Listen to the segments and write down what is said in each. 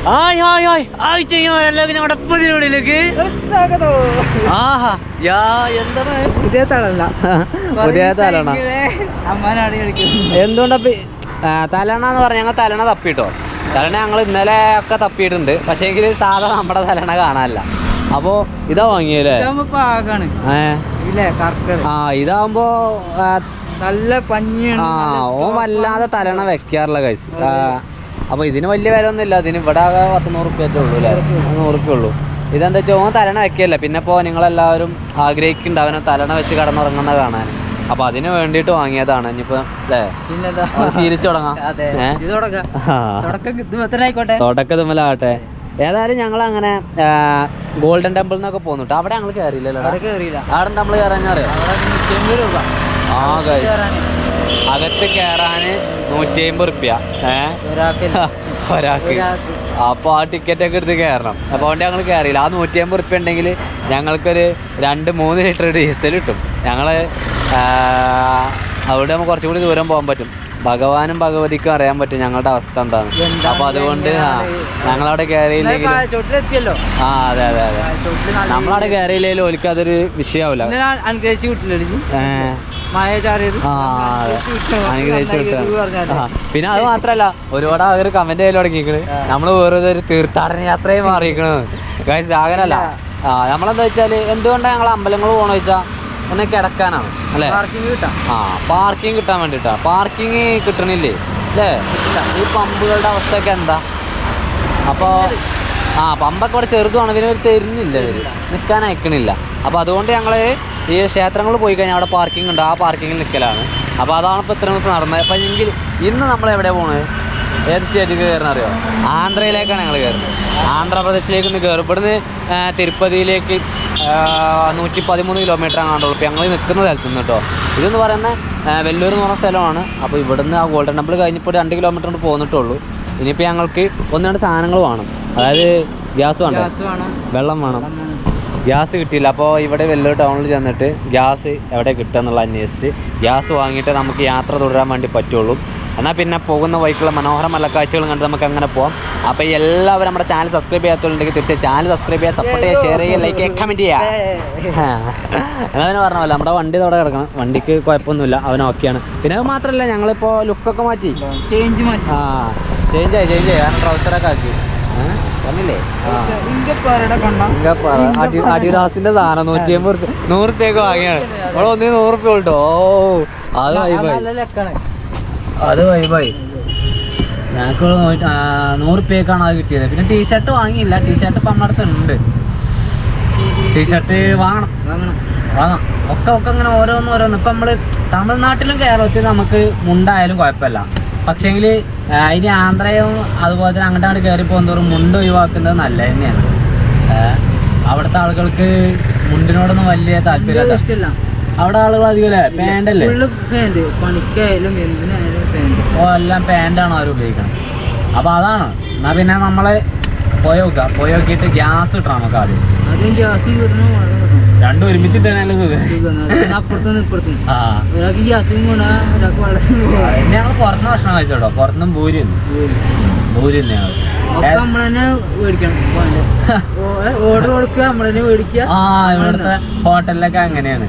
നമ്മുടെ പുതിയയിലേക്ക് പുതിയ തലല്ല പുതിയ തലണ എന്തുകൊണ്ടാ തലണ എന്ന് പറഞ്ഞാൽ ഞങ്ങൾ തലണ തപ്പിട്ടോ. തലണ ഞങ്ങൾ ഇന്നലെ ഒക്കെ തപ്പിയിട്ടുണ്ട്. പക്ഷേ എങ്കിൽ സാധാ നമ്മുടെ തലണ കാണാനില്ല. അപ്പോ ഇതാ വാങ്ങിയല്ലേ? ഇതാവുമ്പോ നല്ല പഞ്ഞിയാണ്. ഓ വല്ലാതെ തലണ വെക്കാറില്ല കൈസ്. അപ്പൊ ഇതിന് വലിയ വില ഒന്നും ഇല്ല. ഇതിന് ഇവിടെ 100 റുപ്യറ്റേ ഉള്ളൂ അല്ലേ? 100 റുപ്യ ഉള്ളൂ. ഇതെന്താ വെച്ചാൽ ഓൻ തലണ വെക്കല്ല. പിന്നെ ഇപ്പോൾ നിങ്ങളെല്ലാവരും ആഗ്രഹിക്കുന്നുണ്ട് അവനെ തലണ വെച്ച് കടന്നുറങ്ങുന്ന കാണാൻ. അപ്പൊ അതിന് വേണ്ടിയിട്ട് വാങ്ങിയതാണ്. ഇനിയിപ്പോ അല്ലേ ശീലിച്ചു തുടങ്ങാം. തുടക്കം തുമ്മലാവട്ടെ. ഏതായാലും ഞങ്ങൾ അങ്ങനെ ഗോൾഡൻ ടെമ്പിൾ എന്നൊക്കെ പോന്നിട്ട് അവിടെ ഞങ്ങൾ കയറിയില്ലല്ലോ. അവിടെ നമ്മൾ കയറാൻ അറിയാം. അകത്ത് കയറാന് 150 റുപ്യ ഒരാൾക്ക്. അപ്പോൾ ആ ടിക്കറ്റൊക്കെ എടുത്ത് കയറണം. അപ്പോൾ അതുകൊണ്ട് ഞങ്ങൾ കയറിയില്ല. ആ 150 റുപ്യ ഉണ്ടെങ്കിൽ ഞങ്ങൾക്കൊരു 2-3 ലിറ്റർ ഡീസൽ കിട്ടും. ഞങ്ങൾ അവിടെ നമുക്ക് കുറച്ചും കൂടി ദൂരം പോകാൻ പറ്റും. ഭഗവാനും ഭഗവതിക്കും അറിയാൻ പറ്റും ഞങ്ങളുടെ അവസ്ഥ എന്താണ്. അപ്പൊ അതുകൊണ്ട് ഞങ്ങളവിടെ കയറിയില്ലെങ്കിൽ അതെ നമ്മളവിടെ കയറിയില്ലെങ്കിലും ഓലിക്ക് അതൊരു വിഷയമാവില്ല. പിന്നെ അത് മാത്രല്ല ഒരുപാട് ആൾക്കാർ കമന്റ് ചെയ്യൽ തുടങ്ങിയിരിക്കണ് നമ്മള് വേറെ ഒരു തീർത്ഥാടന യാത്രയും മാറിയിരിക്കണത്. അങ്ങനല്ല. നമ്മളെന്താ വെച്ചാല് എന്തുകൊണ്ടാണ് ഞങ്ങൾ അമ്പലങ്ങൾ പോകണമെന്ന് വെച്ചാൽ ഒന്ന് കിടക്കാനാണ് അല്ലേ? പാർക്കിംഗ് കിട്ടാൻ വേണ്ടിട്ടാ. പാർക്കിംഗ് കിട്ടണില്ലേ അല്ലേ? ഈ പമ്പുകളുടെ അവസ്ഥയൊക്കെ എന്താ? അപ്പൊ പമ്പൊക്കെ ഇവിടെ ചെറുതുമാണ്. പിന്നെ ഇവർ തരുന്നില്ല, ഇവര് നിൽക്കാൻ അയക്കണില്ല. അപ്പൊ അതുകൊണ്ട് ഞങ്ങള് ഈ ക്ഷേത്രങ്ങളിൽ പോയി കഴിഞ്ഞാൽ അവിടെ പാർക്കിംഗ് ഉണ്ട്. ആ പാർക്കിങ്ങിൽ നിൽക്കലാണ്. അപ്പൊ അതാണ് ഇപ്പൊ ഇത്ര ദിവസം നടന്നത്. അപ്പൊ എങ്കിൽ ഇന്ന് നമ്മൾ എവിടെയാണ് പോണത്? ഏത് സ്റ്റേറ്റിലേക്ക് കയറുന്ന അറിയോ? ആന്ധ്രയിലേക്കാണ് ഞങ്ങൾ കയറുന്നത്. ആന്ധ്രാപ്രദേശിലേക്ക് ഒന്ന് കയറും. ഇവിടുന്ന് തിരുപ്പതിയിലേക്ക് 113 കിലോമീറ്റർ ആണുള്ളൂ. ഇപ്പോൾ ഞങ്ങൾ നിൽക്കുന്ന സ്ഥലത്ത് നിന്ന് കേട്ടോ. ഇതെന്ന് പറയുന്നത് വെല്ലൂർ എന്ന് പറഞ്ഞ സ്ഥലമാണ്. അപ്പോൾ ഇവിടുന്ന് ആ ഗോൾഡൻ ടെമ്പിൾ കഴിഞ്ഞപ്പോൾ 2 കിലോമീറ്റർ കൊണ്ട് പോന്നിട്ടുള്ളൂ. ഇനിയിപ്പോൾ ഞങ്ങൾക്ക് 1-2 സാധനങ്ങൾ വേണം. അതായത് ഗ്യാസ് വേണം, വെള്ളം വേണം. ഗ്യാസ് കിട്ടിയില്ല. അപ്പോൾ ഇവിടെ വെല്ലൂർ ടൗണിൽ ചെന്നിട്ട് ഗ്യാസ് എവിടെ കിട്ടുക എന്നുള്ള അന്വേഷിച്ച് ഗ്യാസ് വാങ്ങിയിട്ട് നമുക്ക് യാത്ര തുടരാൻ വേണ്ടി പറ്റുള്ളൂ. എന്നാൽ പിന്നെ പോകുന്ന വഴിക്കുള്ള മനോഹരമല്ല കാഴ്ചകളും കണ്ട് നമുക്ക് അങ്ങനെ പോകാം. അപ്പോൾ എല്ലാവരും നമ്മുടെ ചാനൽ സബ്സ്ക്രൈബ് ചെയ്യാത്തുണ്ടെങ്കിൽ തീർച്ചയായും ചാനൽ സബ്സ്ക്രൈബ് ചെയ്യുക, സപ്പോർട്ട് ചെയ്യുക, ഷെയർ ചെയ്യുക, ലൈക്ക് ചെയ്യുക, കമൻറ്റ് ചെയ്യുക. എന്നവന് പറഞ്ഞ നമ്മുടെ വണ്ടി അവിടെ കിടക്കണം. വണ്ടിക്ക് കുഴപ്പമൊന്നുമില്ല, അവൻ ഓക്കെയാണ്. പിന്നെ അത് മാത്രമല്ല ഞങ്ങളിപ്പോൾ ലുക്കൊക്കെ മാറ്റി ചേഞ്ച് ആയി. കാരണം ട്രൗസറൊക്കെ ആക്കി പറഞ്ഞില്ലേ? അഡിഡാസിന്റെ സാധനം 150 റുപ്യക്ക് വാങ്ങിയാണ്. ഇവിടെ 100 റുപ്യ ഉള്ളൂ. അത് വൈബായി. ഞങ്ങൾക്ക് 100 റുപ്യക്കാണ് അത് കിട്ടിയത്. പിന്നെ ടീഷർട്ട് വാങ്ങിയില്ല. ടീഷർട്ട് ഇപ്പം നമ്മുടെ അടുത്ത് ഉണ്ട്. ടീഷർട്ട് വാങ്ങാം. ഒക്കെ അങ്ങനെ ഓരോന്ന്. ഇപ്പം നമ്മൾ തമിഴ്നാട്ടിലും കേരളത്തിലും നമുക്ക് മുണ്ടായാലും കുഴപ്പമില്ല. പക്ഷേങ്കിൽ അതിന് ആന്ധ്രയും അതുപോലെ തന്നെ അങ്ങോട്ട് കയറി പോകുന്നതോറും മുണ്ട് ഒഴിവാക്കുന്നത് നല്ലത് തന്നെയാണ്. അവിടുത്തെ ആളുകൾക്ക് മുണ്ടിനോടൊന്നും വലിയ താല്പര്യം ഇഷ്ടമില്ല. അവിടെ ആളുകൾ അധികം പാൻ്റല്ലേ, പണിക്കായാലും എന്തിനായാലും എല്ലാം പാൻ്റാണ് അവർ ഉപയോഗിക്കുന്നത്. അപ്പോൾ അതാണ്. എന്നാൽ പിന്നെ നമ്മൾ പോയി നോക്കിയിട്ട് ഗ്യാസ് കിട്ടണം നമുക്ക് ആദ്യം. ഗ്യാസും കിട്ടണം, രണ്ടും ഒരുമിച്ചിട്ടാണല്ലോ ഞങ്ങൾ പുറത്തുനിന്ന് ഭക്ഷണം കഴിച്ചോട്ടോ. പുറത്തുനിന്നും ഭൂരി തന്നെയാണ്. ഓർഡർ കൊടുക്കുക, നമ്മൾ തന്നെ മേടിക്കുക. ഇവിടുത്തെ ഹോട്ടലിലൊക്കെ അങ്ങനെയാണ്.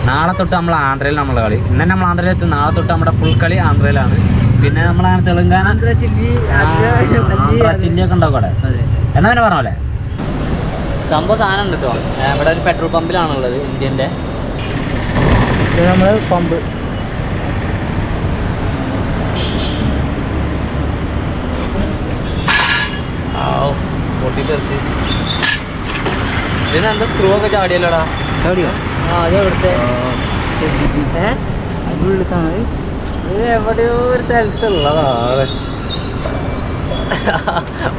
നാളെ തൊട്ട് നമ്മൾ ആന്ധ്രയിൽ നമ്മൾ കളി. ഇന്നെ നമ്മൾ ആന്ധ്രയിൽ എത്തും. നാളെ തൊട്ട് നമ്മുടെ ഫുൾ കളി ആന്ധ്രയിലാണ്. പിന്നെ നമ്മളങ്ങനെ തെലുങ്കാന ചില്ലിയൊക്കെ ഉണ്ടാവും അവിടെ. എന്നാ പിന്നെ പറഞ്ഞ പോലെ സംഭവം സാധനം ഉണ്ട് കേട്ടോ. ഇവിടെ ഒരു പെട്രോൾ പമ്പിലാണുള്ളത്, ഇന്ത്യൻ്റെ. നമ്മൾ പമ്പ് പൊട്ടിത്തെറിച്ച് ഇതിന് എന്താ സ്ക്രൂ ഒക്കെ ചാടിയല്ലോടാ? ചാടിയോ? അത് എവിടുത്തെ ഇത് എവിടെയോ ഒരു സ്ഥലത്തുള്ളതാണ്.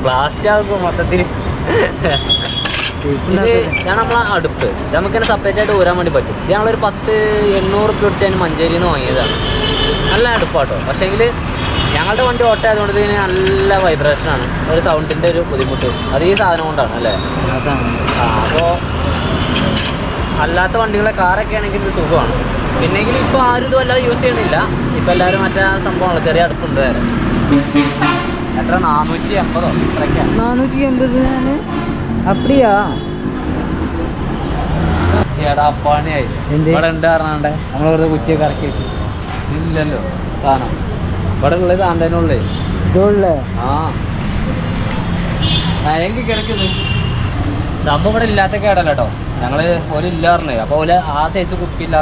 ബ്ലാസ്റ്റ് ആകുമ്പോൾ മൊത്തത്തിൽ ഞാൻ നമ്മളെ അടുപ്പ് നമുക്കിങ്ങനെ സെപ്പറേറ്റ് ആയിട്ട് ഊരാൻ വേണ്ടി പറ്റും. ഇത് ഞങ്ങളൊരു 800 റുപ്യ കൊടുത്ത് ഞാൻ മഞ്ചേരിയിൽ നിന്ന് വാങ്ങിയതാണ്. നല്ല അടുപ്പാട്ടോ. പക്ഷേങ്കിൽ ഞങ്ങളുടെ വണ്ടി ഓട്ടോ ആയതുകൊണ്ട് ഇതിന് നല്ല വൈബ്രേഷനാണ്, ഒരു സൗണ്ടിൻ്റെ ഒരു ബുദ്ധിമുട്ട്. അത് ഈ സാധനം കൊണ്ടാണ് അല്ലേ? അപ്പോൾ അല്ലാത്ത വണ്ടികളെ കാറൊക്കെ ആണെങ്കിൽ ഇത് സുഖമാണ്. പിന്നെങ്കിൽ ഇപ്പോൾ ആരും ഇതും അല്ലാതെ യൂസ് ചെയ്യണില്ല. ഇപ്പം എല്ലാവരും മറ്റേ സംഭവമാണല്ലോ, ചെറിയ അടുപ്പുണ്ട് വേറെ. എത്ര 480 ഇത്രയ്ക്കാ. 480 അപ്പടിയാ പണിയായി ഇവിടെ ഉണ്ട് പറഞ്ഞാണ്ടേ നമ്മൾ വെറുതെ കുറ്റിയൊക്കെ ഇറക്കി വെച്ചു. ഇല്ലല്ലോ സാധനം ഇവിടെ ഉള്ളത് താണ്ടേനുള്ളേ ഇതുള്ളേ. ആ ഭയങ്കര കിടക്കുന്നത് സംഭവം ഇവിടെ ഇല്ലാത്ത കേടല്ല കേട്ടോ. ഞങ്ങൾ ഓല് ഇല്ല പറഞ്ഞത്. അപ്പോൾ ഓല് ആ സൈസ് കുറ്റിയില്ല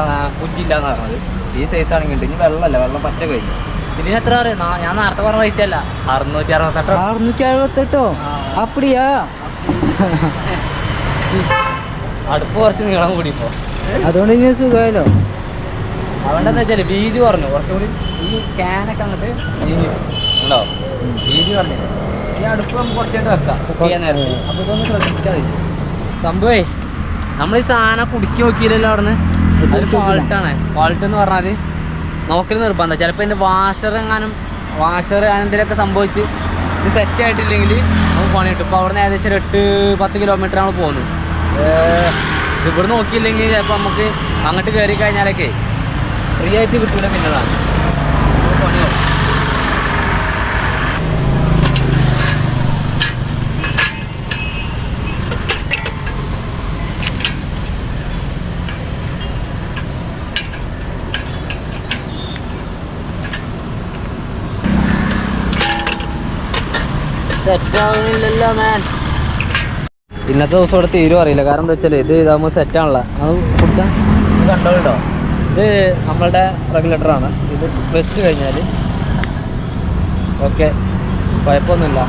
എന്ന് പറഞ്ഞത്. ഈ സൈസ് ആണെങ്കിൽ ഇനി വെള്ളമല്ല, വെള്ളം പറ്റ കഴിഞ്ഞു. ഇതിന് എത്ര അറിയാം? ഞാൻ നേരത്തെ പറഞ്ഞ റേറ്റ് അല്ല, 668. 668 അപ്പടിയാ. അടുപ്പ് കുറച്ച് നീളം കൂടി ഇപ്പോൾ. അതുകൊണ്ട് ഇനി സുഖമായല്ലോ. അതുകൊണ്ടെന്ന് വെച്ചാൽ വീതി പറഞ്ഞു കുറച്ചുകൂടി. ഈ ക്യാനൊക്കെ അങ്ങോട്ട് ഉണ്ടോ വീതി പറഞ്ഞില്ല. ഈ അടുപ്പ് നമുക്ക് കുറച്ചായിട്ട് വെക്കാം കുക്ക് ചെയ്യാൻ നേരത്തെ. അപ്പോൾ ഇതൊന്ന് ശ്രദ്ധിച്ചാൽ മതി. സംഭവേ നമ്മൾ ഈ സാധനം കുടുക്കി നോക്കിയില്ലല്ലോ അവിടെ നിന്ന്. അത് ഫാൾട്ടാണ്. ഫാൾട്ട് എന്ന് പറഞ്ഞാൽ നോക്കൽ നിർബന്ധം. ചിലപ്പോൾ ഇതിൻ്റെ വാഷർ എന്തെങ്കിലുമൊക്കെ സംഭവിച്ച് ഇത് സെറ്റ് ആയിട്ടില്ലെങ്കിൽ നമുക്ക് പണി കിട്ടും. ഇപ്പോൾ അവിടെ നിന്ന് ഏകദേശം ഒരു 8-10 കിലോമീറ്റർ നമ്മൾ പോകുന്നു. ഇവിടെ നോക്കിയില്ലെങ്കിൽ ചിലപ്പോൾ നമുക്ക് അങ്ങോട്ട് കയറി കഴിഞ്ഞാലൊക്കെ ഫ്രീ ആയിട്ട് കിട്ടൂല. പിന്നതാണ് പണിയോ. സെറ്റാവുന്നില്ലല്ലോ മാൻ. ഇന്നത്തെ ദിവസം ഇവിടെ തീരും അറിയില്ല. കാരണം എന്താ വെച്ചാൽ ഇത് ഇതാകുമ്പോൾ സെറ്റാണല്ലോ. അത് കുടിച്ചാൽ ഇത് കണ്ടോ. ഇത് നമ്മളുടെ റെഗുലേറ്ററാണ്. ഇത് വെച്ച് കഴിഞ്ഞാൽ ഓക്കെ, കുഴപ്പമൊന്നുമില്ല.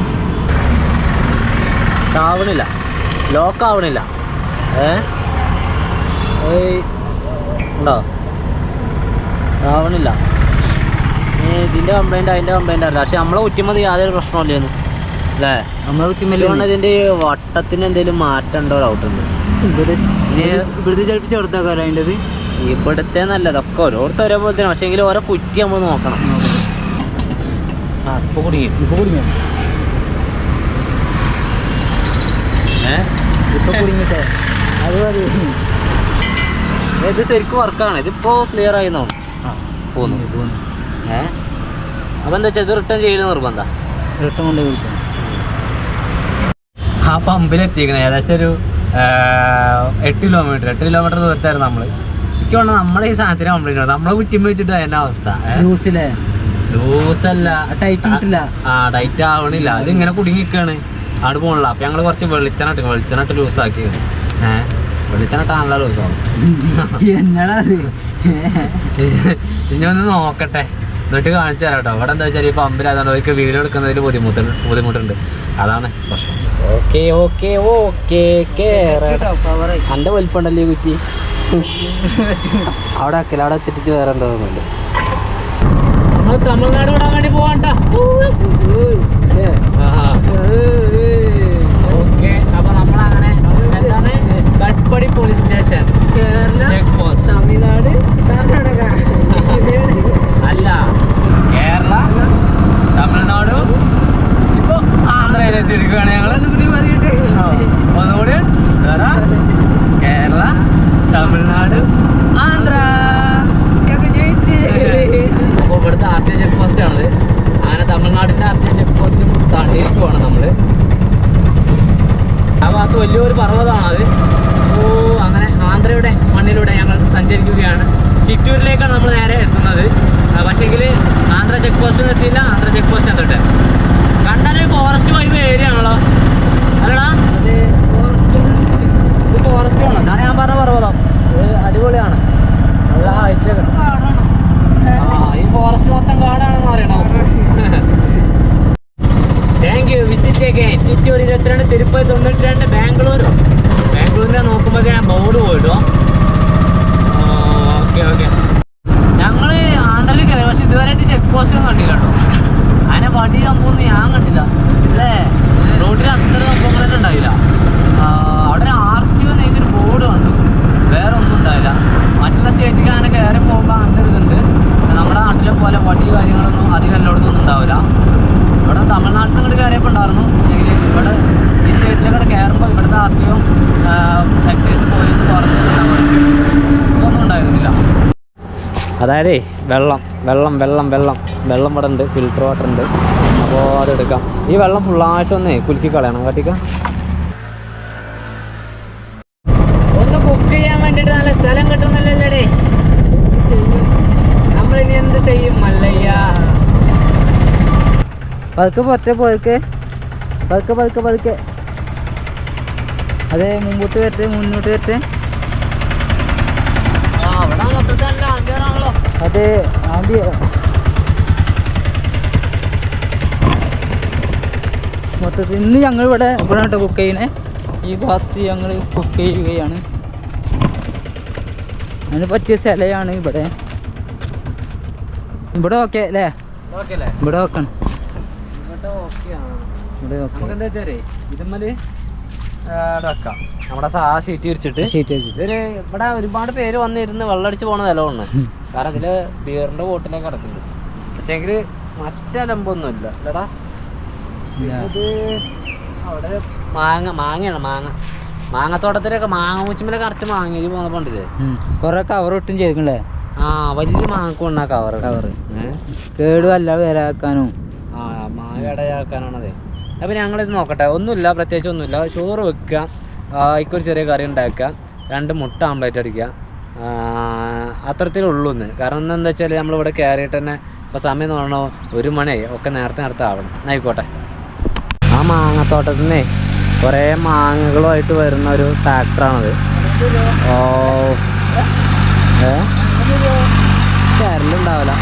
ആവണില്ല, ലോക്കാവണില്ല. ഉണ്ടോ? ആവണില്ല. ഇതിൻ്റെ കംപ്ലൈൻറ്റ് അതിൻ്റെ കംപ്ലൈൻറ്റ് അറിയില്ല. പക്ഷെ നമ്മളെ കുറ്റിമതി യാതൊരു പ്രശ്നമില്ലേന്ന് അല്ലേ? നമ്മളെ കുറ്റിമല്ലാണ്. ഇതിൻ്റെ വട്ടത്തിന് എന്തെങ്കിലും മാറ്റം ഉണ്ടോ ഡൗട്ടുണ്ട്. ഇവിടുത്തെ ചിലപ്പോൾ ചെറുതാക്കാറ് അതിൻ്റെത്. ഇവിടുത്തെ നല്ലതൊക്കെ ഓരോരുത്തർ ഒരേപോലെ തന്നെ. പക്ഷേ എങ്കിലും ഓരോ കുറ്റി നമ്മൾ നോക്കണം. ആ ഇപ്പോൾ കുടുങ്ങി ഇപ്പോൾ കുടുങ്ങിട്ടെ അത് മതി. ഇത് ശരിക്കും വർക്കാണ്. ഇതിപ്പോൾ ക്ലിയർ ആയി തോന്നും. പോന്നു. അപ്പം എന്താ വെച്ചാൽ ഇത് റിട്ടേൺ ചെയ്യൽ നിർബന്ധം. റിട്ടേൺ കൊണ്ട് കൊടുക്കാം. ആ പമ്പിലെത്തിക്കണേ ഏകദേശം ഒരു 8 കിലോമീറ്റർ ദൂരത്തായിരുന്നു നമ്മൾ. എനിക്ക് വേണം നമ്മളെ ഈ സാധനത്തിന് കംപ്ലൈൻറ്റ് ആണ്. നമ്മളെ കുറ്റിമ്പ് വെച്ചിട്ട് അതിൻ്റെ അവസ്ഥ. ലൂസല്ല, ടൈറ്റ് കിട്ടില്ല. ടൈറ്റ് ആവണില്ല. അതിങ്ങനെ കുടുങ്ങി നിൽക്കുകയാണ്. അവിടെ പോകണില്ല. അപ്പം ഞങ്ങൾ കുറച്ച് വെളിച്ചെണ്ണട്ട് ലൂസാക്കിയത്. വെളിച്ചെണ്ണട്ടാണല്ലോ ലൂസാവും. എന്നടാ ഇനി ഒന്ന് നോക്കട്ടെ, എന്നിട്ട് കാണിച്ചു തരാം കേട്ടോ. അവിടെ എന്താ വെച്ചാൽ ഈ പമ്പിൽ അതാണ് അവർക്ക് വീഡിയോ എടുക്കുന്നതിൽ ബുദ്ധിമുട്ടുണ്ട്. അതാണ് പ്രശ്നം. എൻ്റെ വലിപ്പമുണ്ടല്ലോ ഈ കുറ്റി. അവിടെ ആക്കില്ല, അവിടെ വെച്ചിട്ട് വേറെ എന്താ തോന്നുന്നുണ്ട്. നമ്മൾ തമിഴ്നാട് വിടാൻ വേണ്ടി പോവാണ്ട. ഓക്കെ, അപ്പൊ നമ്മളങ്ങനെ എന്താണ് Katpadi police station, check post. Tamil Nadu, Karnataka അല്ല, കേരള, തമിഴ്നാട്, ഇപ്പൊ ആന്ധ്രയിലെത്തിയിരിക്കുകയാണ് ഞങ്ങൾ. ഒന്നുകൂടി കേരള, തമിഴ്നാട്, ആന്ധ്ര. അപ്പോൾ ഇവിടുത്തെ RTO ചെക്ക് പോസ്റ്റ് ആണത്. അങ്ങനെ തമിഴ്നാടിൻ്റെ RTO ചെക്ക് പോസ്റ്റും താണ്ടിയിരിക്കും പോകണം നമ്മൾ. ആ ഭാഗത്ത് വലിയൊരു പർവ്വതമാണ് അത്. അങ്ങനെ ആന്ധ്രയുടെ മണ്ണിലൂടെ ഞങ്ങൾ സഞ്ചരിക്കുകയാണ്. ചിറ്റൂരിലേക്കാണ് നമ്മൾ നേരെ എത്തുന്നത്. പക്ഷേങ്കിൽ ആന്ധ്ര ചെക്ക് പോസ്റ്റിൽ എത്തിയില്ല. ആന്ധ്ര ചെക്ക് പോസ്റ്റ് എത്തട്ടെ. കണ്ടാലൊരു ഫോറസ്റ്റ് വൈബ് ഏരിയ ആണല്ലോ അല്ലടാ? ഇത് ഫോറസ്റ്റ് ആണ്. അതാണ് ഞാൻ പറഞ്ഞ പർവ്വതം. ഇത് അടിപൊളിയാണ്, നല്ല ഹൈറ്റിലൊക്കെ. ഈ ഫോറസ്റ്റ് മൊത്തം കാടാണെന്ന് അറിയണം. Thank you. Visit again. Chittoor 22, Tirupati 92, ബാംഗ്ലൂരിനെ നോക്കുമ്പോൾ ഞാൻ ബോർഡ് പോയിട്ടോ. ഓക്കെ ഞങ്ങൾ ആന്ധ്രയിൽ കയറി. പക്ഷെ ഇതുവരെയായിട്ട് ചെക്ക് പോസ്റ്റൊന്നും കണ്ടില്ല കേട്ടോ. അതിനെ വടി സംഭവമൊന്നും ഞാൻ കണ്ടില്ല അല്ലേ? റോഡിൽ അത്ര സംഭവങ്ങളൊന്നും ഉണ്ടായില്ല. അവിടെ RTO നെയ്തൊരു ബോർഡ് കണ്ടു, വേറെ ഒന്നും ഉണ്ടായില്ല. മറ്റുള്ള സ്റ്റേറ്റിൽ അങ്ങനെ കയറി പോകുമ്പോൾ അങ്ങനത്തെ ഒരു ഇതുണ്ട്. നമ്മുടെ നാട്ടിലെ പോലെ വടി കാര്യങ്ങളൊന്നും അധികം എല്ലായിടത്തൊന്നും ഉണ്ടാവില്ല. ഇവിടെ തമിഴ്നാട്ടിൽ ഇങ്ങോട്ട് കയറിയപ്പോൾ ഉണ്ടായിരുന്നു. പക്ഷേ ഇവിടെ ഈ സ്റ്റേറ്റിലേക്കൂടെ കയറുമ്പോൾ ഇവിടുത്തെ RTO, എക്സൈസ്, പോലീസ്, ഫോറസ്റ്റ് ഇതൊന്നും ഉണ്ടായിരുന്നില്ല. അതായത് വെള്ളം ഇവിടെ ഉണ്ട്, ഫിൽറ്റർ വാട്ടർ ഉണ്ട്. അപ്പോൾ അപ്പോൾ അതെടുക്കാം. ഈ വെള്ളം ഫുള്ളായിട്ടൊന്നേ കുലുക്കി കളയണം കാട്ടിക്ക. ഒന്ന് കുക്ക് ചെയ്യാൻ വേണ്ടിയിട്ട് നല്ല സ്ഥലം കിട്ടുന്നില്ലല്ലേ? നമ്മളിനി എന്ത് ചെയ്യും മല്ലയ്യ? പതുക്കെ പൊറ്റ പതുക്കെ അതെ, മുമ്പോട്ട് വരട്ടെ, മുന്നോട്ട് വരട്ടെ. അവിടെ മൊത്തത്തിൽ നല്ല ആംബിയറാണല്ലോ. അതെ, മൊത്തത്തിൽ ഇന്ന് ഞങ്ങൾ ഇവിടെ കേട്ടോ കുക്ക് ചെയ്യുന്നത്. ഈ ഭാഗത്ത് ഞങ്ങൾ കുക്ക് ചെയ്യുകയാണ്. അതിന് പറ്റിയ സ്ഥലമാണ് ഇവിടെ. ഇവിടെ ഓക്കെ അല്ലേ? ഇവിടെ ഓക്കാണ്. നമ്മുടെ ഷീറ്റ് വിരിച്ചിട്ട് ഇതൊരു ഇവിടെ ഒരുപാട് പേര് വന്നിരുന്ന് വെള്ളമടിച്ച് പോണ സ്ഥലമാണ്. കാരണം ഇതില് ബിയറിന്റെ ബോട്ടിലൊക്കെ കിടക്കുന്നുണ്ട്. പക്ഷെ എങ്കില് മറ്റലമ്പൊന്നും ഇല്ല അല്ലടാ. ഇത് അവിടെ മാങ്ങയാണ്. മാങ്ങത്തോട്ടത്തിലൊക്കെ മാങ്ങ മൂച്ചുമ്പലൊക്കെ കറച്ച് മാങ്ങ പോന്നപ്പോണ്ടില്ലേ കൊറേ കവർ ഇട്ടും ചെയ്തില്ലേ? ആ വലിയ മാങ്ങക്കൊണ്ടാ കവർ കേടും അല്ല വരാക്കാനും. ആ മാങ്ങ ഇടയാക്കാനാണത്. അപ്പം ഞങ്ങളിത് നോക്കട്ടെ. ഒന്നുമില്ല, പ്രത്യേകിച്ച് ഒന്നുമില്ല. ചോറ് വെക്കുക, അതിക്കൊരു ചെറിയ കറി ഉണ്ടാക്കുക, 2 മുട്ട ആംപ്ലേറ്റ് അടിക്കുക, അത്തരത്തിലുള്ളൂ എന്ന്. കാരണം എന്താ വെച്ചാൽ നമ്മളിവിടെ കയറിയിട്ട് തന്നെ ഇപ്പോൾ സമയം എന്ന് പറഞ്ഞാൽ 1 മണി ഒക്കെ നേരത്തെ ആവണം. ആയിക്കോട്ടെ. ആ മാങ്ങത്തോട്ടത്തിൽ നിന്നേ കുറേ മാങ്ങകളുമായിട്ട് വരുന്ന ഒരു ട്രാക്ടറാണത്. ഓ കരലുണ്ടാവില്ല.